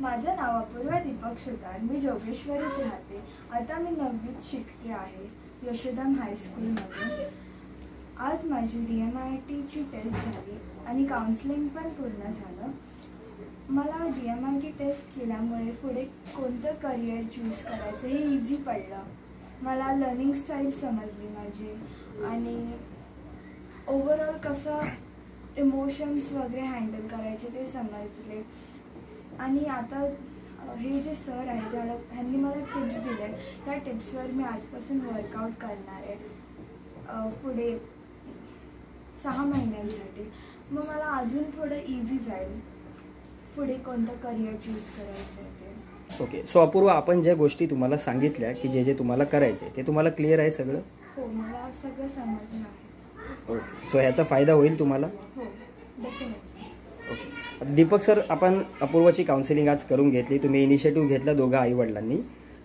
माझं नाव अपूर्वा दीपक सुतार. मी जोगेश्वरीत राहते. आता मी 9वीत शिकते आहे यशोधाम हायस्कूलमध्ये. आज माझी DMITची टेस्ट झाली आणि काउन्सिलिंग पण पूर्ण झालं. मला DMIT टेस्ट केल्यामुळे पुढे कोणतं करिअर चूज करायचं हे इझी पडलं. मला लर्निंग स्टाईल समजली माझी आणि ओव्हरऑल कसं इमोशन्स वगैरे हँडल करायचे ते समजले. आणि आता हे जे सर आहेत त्यांनी मला टिप्स दिले. त्या टिप्सवर मी आजपासून वर्कआउट करणार आहे पुढे 6 महिन्यांसाठी. मग मला अजून थोडं इझी जाईल पुढे कोणतं करिअर चूज करायचं आहे ते. ओके. सो अपूर्वा, आपण ज्या गोष्टी तुम्हाला सांगितल्या की जे जे तुम्हाला करायचे ते तुम्हाला क्लिअर आहे सगळं? हो, मला सगळं समजलं आहे. ओके. सो ह्याचा फायदा होईल तुम्हाला? हो, डेफिनेटली. ओके. दीपक सर, आपण अपूर्वाची काउन्सिलिंग आज करून घेतली. तुम्ही इनिशिएटिव्ह घेतला दोघा आईवडिलांनी.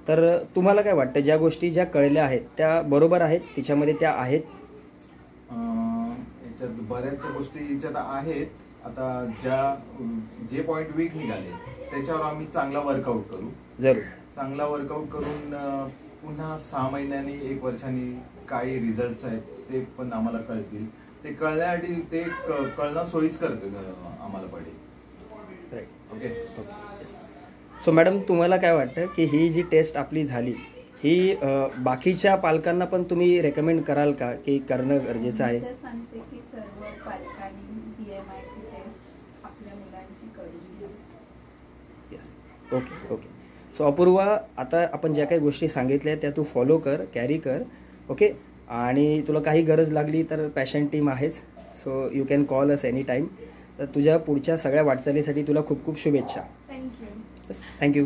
तर तुम्हाला काय वाटतं, ज्या गोष्टी ज्या कळल्या आहेत त्या बरोबर आहेत, तिच्यामध्ये त्या आहेत? याच्यात बऱ्याचशा गोष्टी याच्यात आहेत. आता जे पॉईंट वीक निघाले त्याच्यावर आम्ही चांगला वर्कआउट करू. जरूर चांगला वर्कआउट करून पुन्हा 6 महिन्यांनी 1 वर्षांनी काय रिझल्ट्स आहेत ते पण आम्हाला कळतील. ते कळण्यासाठी ते कळणं सोयीस्कर आम्हाला पडेल. राईट. ओके. सो मॅडम, तुम्हाला काय वाटतं की ही जी टेस्ट आपली झाली ही बाकीच्या पालकांना पण तुम्ही रेकमेंड कराल का की करणं गरजेचं आहे? मी सांगते की सर्व पालकांनी DMIT टेस्ट आपल्या मुलांची करून घ्यावी. Yes. Okay. Okay. So Apurva, आता आपण ज्या काही गोष्टी सांगितल्या त्या तू फॉलो कर, कॅरी कर. ओके. आणि तुला काही गरज लागली तर पॅशन टीम आहेच. So you can call us any time. तर तुझ्या पुढच्या सगळ्या वाटचालीसाठी तुला खूप खूप शुभेच्छा. थँक्यू. थँक्यू.